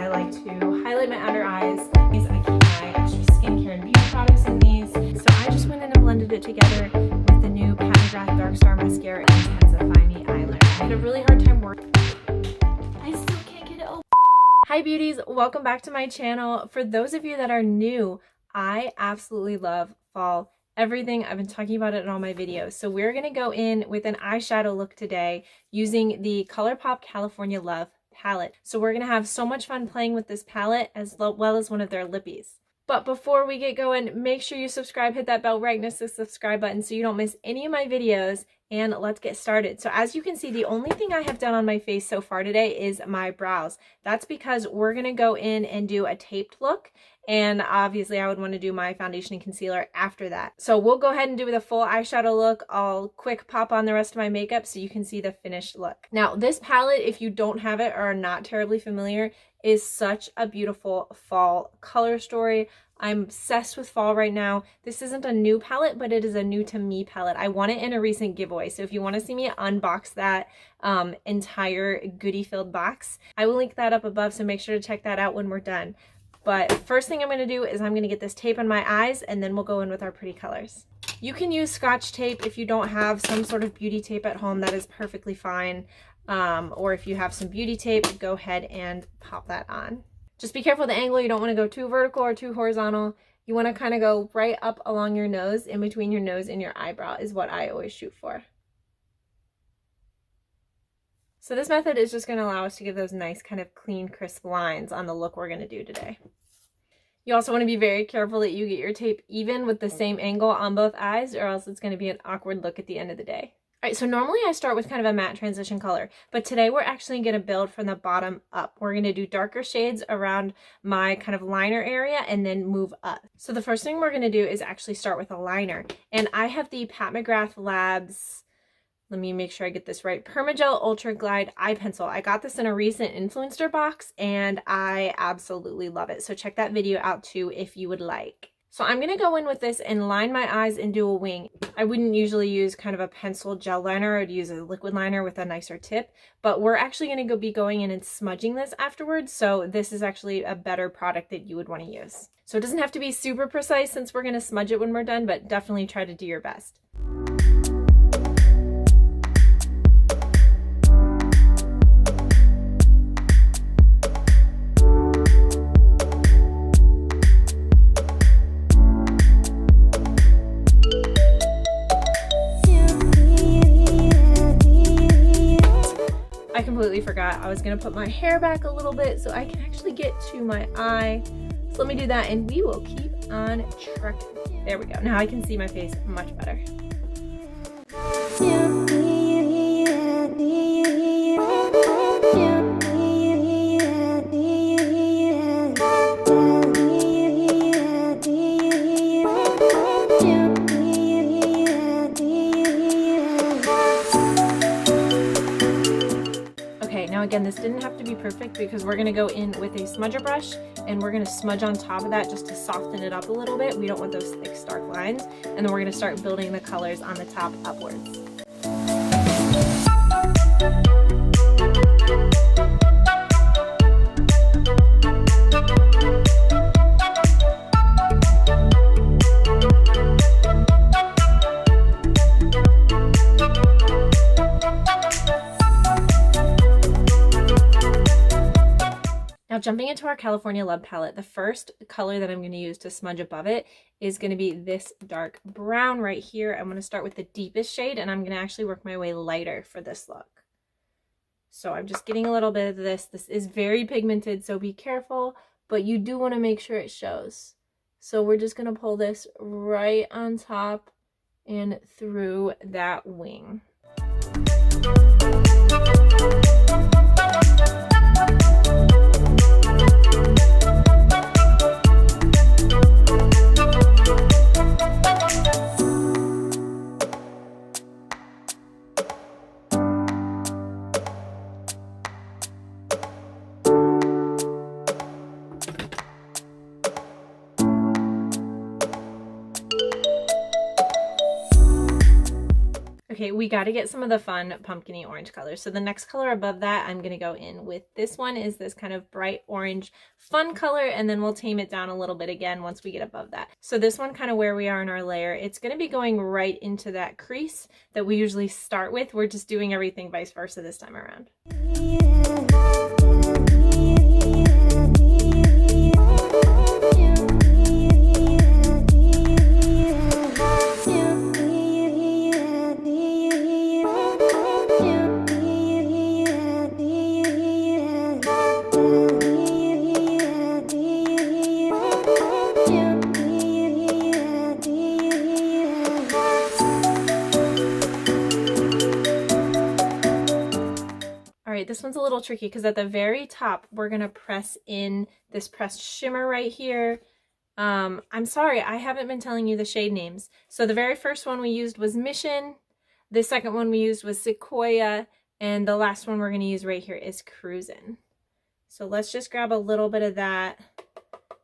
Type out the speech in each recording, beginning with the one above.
I like to highlight my under eyes. I keep my extra skincare and beauty products in these. So I just went in and blended it together with the new Pat McGrath Dark Star Mascara and Intensify Me eyeliner. I had a really hard time working. I still can't get it open. Hi beauties, welcome back to my channel. For those of you that are new, I absolutely love fall everything. I've been talking about it in all my videos. So we're going to go in with an eyeshadow look today using the ColourPop California Love palette. So we're going to have so much fun playing with this palette as well as one of their lippies. But before we get going, make sure you subscribe, hit that bell right next to the subscribe button so you don't miss any of my videos, and let's get started. So as you can see, the only thing I have done on my face so far today is my brows. That's because we're going to go in and do a taped look, and obviously I would want to do my foundation and concealer after that. So we'll go ahead and do the full eyeshadow look. I'll quick pop on the rest of my makeup so you can see the finished look. Now this palette, if you don't have it or are not terribly familiar, is such a beautiful fall color story. I'm obsessed with fall right now. This isn't a new palette, but it is a new to me palette. I won it in a recent giveaway. So if you want to see me unbox that entire goodie filled box, I will link that up above. So make sure to check that out when we're done. But first thing I'm going to do is I'm going to get this tape on my eyes, and then we'll go in with our pretty colors. You can use Scotch tape if you don't have some sort of beauty tape at home. That is perfectly fine. Or if you have some beauty tape, go ahead and pop that on. Just be careful of the angle. You don't want to go too vertical or too horizontal. You want to kind of go right up along your nose, in between your nose and your eyebrow is what I always shoot for. So this method is just going to allow us to give those nice kind of clean, crisp lines on the look we're going to do today. You also want to be very careful that you get your tape even with the same angle on both eyes, or else it's going to be an awkward look at the end of the day. All right, so normally I start with kind of a matte transition color, but today we're actually going to build from the bottom up. We're going to do darker shades around my kind of liner area and then move up. So the first thing we're going to do is actually start with a liner. And I have the Pat McGrath Labs, let me make sure I get this right, Permagel Ultra Glide Eye Pencil. I got this in a recent Influencer box and I absolutely love it. So check that video out too if you would like. So I'm going to go in with this and line my eyes and do a wing. I wouldn't usually use kind of a pencil gel liner. I'd use a liquid liner with a nicer tip, but we're actually going to be going in and smudging this afterwards. So this is actually a better product that you would want to use. So it doesn't have to be super precise since we're going to smudge it when we're done, but definitely try to do your best. I completely forgot I was going to put my hair back a little bit so I can actually get to my eye. So let me do that and we will keep on trucking. There we go. Now I can see my face much better. Again, this didn't have to be perfect because we're going to go in with a smudger brush and we're going to smudge on top of that just to soften it up a little bit. We don't want those thick stark lines, and then we're going to start building the colors on the top upwards. Now jumping into our California Love palette, the first color that I'm going to use to smudge above it is going to be this dark brown right here. I'm going to start with the deepest shade and I'm going to actually work my way lighter for this look. So I'm just getting a little bit of this. This is very pigmented, so be careful, but you do want to make sure it shows. So we're just going to pull this right on top and through that wing. Okay, we got to get some of the fun pumpkin-y orange colors. So the next color above that, I'm going to go in with this one is this kind of bright orange fun color, and then we'll tame it down a little bit again once we get above that. So this one, kind of where we are in our layer, it's going to be going right into that crease that we usually start with. We're just doing everything vice versa this time around. This one's a little tricky because at the very top we're gonna press in this pressed shimmer right here. I'm sorry, I haven't been telling you the shade names. So the very first one we used was Mission, the second one we used was Sequoia, and the last one we're gonna use right here is Cruisin'. So let's just grab a little bit of that.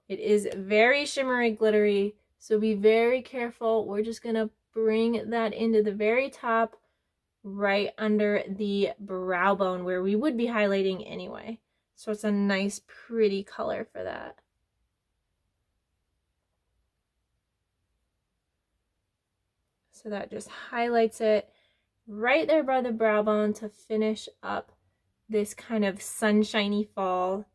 It is very shimmery, glittery, so be very careful. We're just gonna bring that into the very top, right under the brow bone where we would be highlighting anyway. So it's a nice pretty color for that. So that just highlights it right there by the brow bone to finish up this kind of sunshiny fall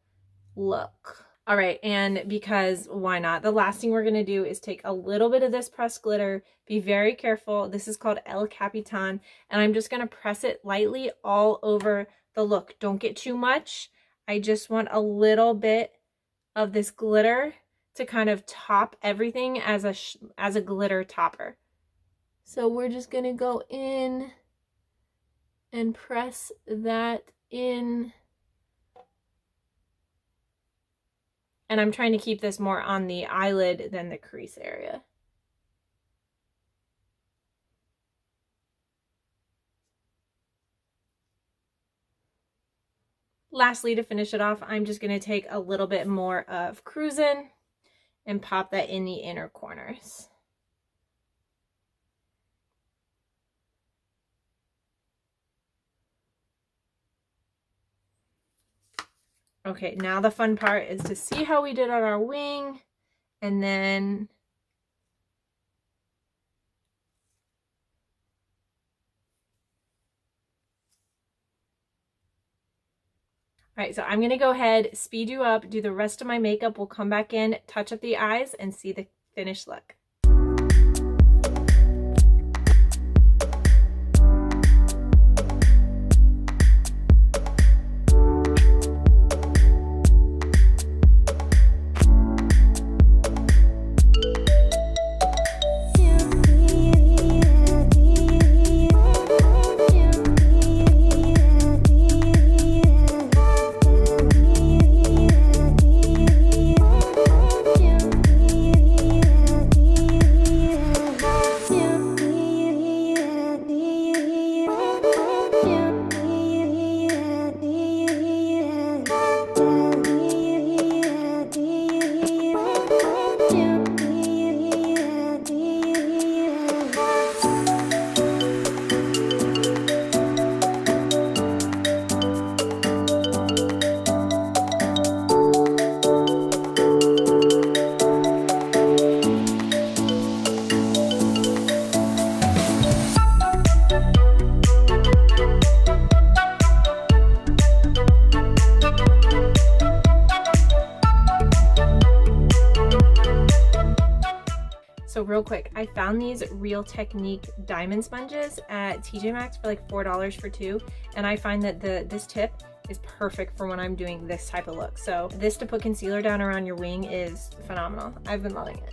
look. All right, and because why not? The last thing we're gonna do is take a little bit of this pressed glitter. Be very careful. This is called El Capitan, and I'm just gonna press it lightly all over the look. Don't get too much. I just want a little bit of this glitter to kind of top everything as a glitter topper. So we're just gonna go in and press that in. And I'm trying to keep this more on the eyelid than the crease area. Lastly, to finish it off, I'm just going to take a little bit more of Cruisin' and pop that in the inner corners. Okay, now the fun part is to see how we did on our wing, and then all right, so I'm gonna go ahead, speed you up, do the rest of my makeup. We'll come back in, touch up the eyes, and see the finished look. So real quick, I found these Real Technique diamond sponges at TJ Maxx for like $4 for two, and I find that this tip is perfect for when I'm doing this type of look. So this to put concealer down around your wing is phenomenal. I've been loving it.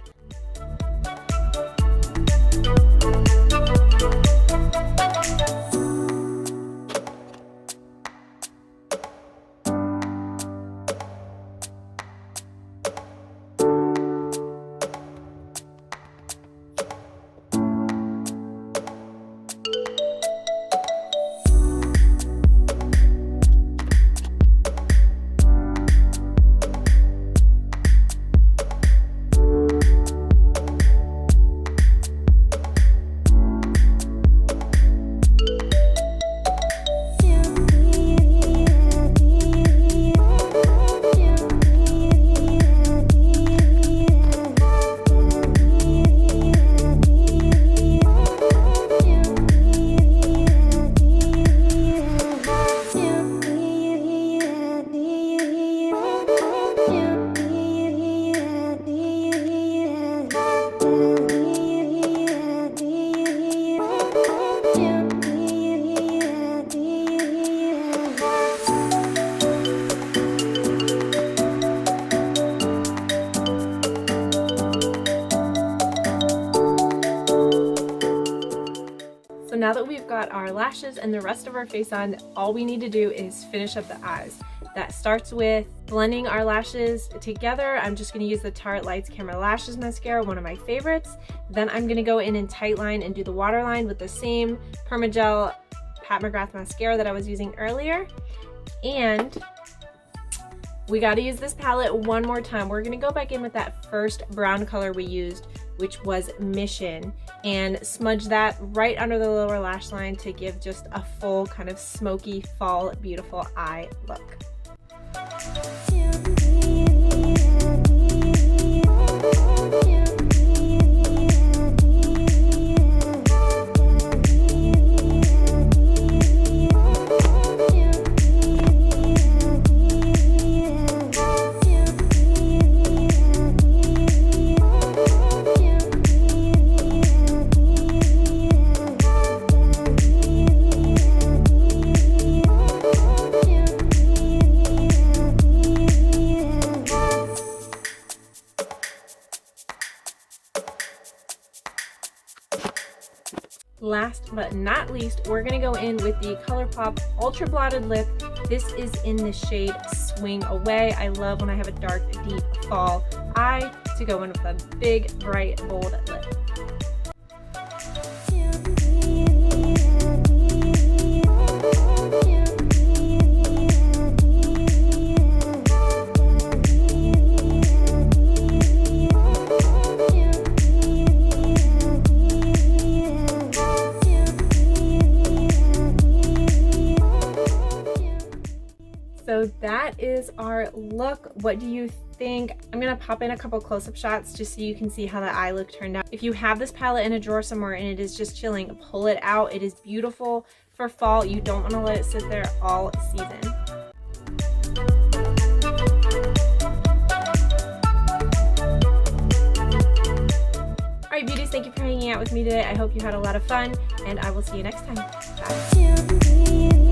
now that we've got our lashes and the rest of our face on, all we need to do is finish up the eyes. That starts with blending our lashes together. I'm just gonna use the Tarte Lights Camera Lashes Mascara, one of my favorites. Then I'm gonna go in and tightline and do the waterline with the same Permagel Pat McGrath mascara that I was using earlier. And we gotta use this palette one more time. We're gonna go back in with that first brown color we used, which was Mission, and smudge that right under the lower lash line to give just a full kind of smoky fall beautiful eye look. Last but not least, we're gonna go in with the ColourPop Ultra Blotted Lip. This is in the shade Swing Away. I love when I have a dark, deep fall eye to go in with a big, bright, bold lip. So that is our look. What do you think? I'm gonna pop in a couple close-up shots just so you can see how the eye look turned out. If you have this palette in a drawer somewhere and it is just chilling, pull it out. It is beautiful for fall. You don't want to let it sit there all season. Alright beauties, thank you for hanging out with me today. I hope you had a lot of fun, and I will see you next time. Bye.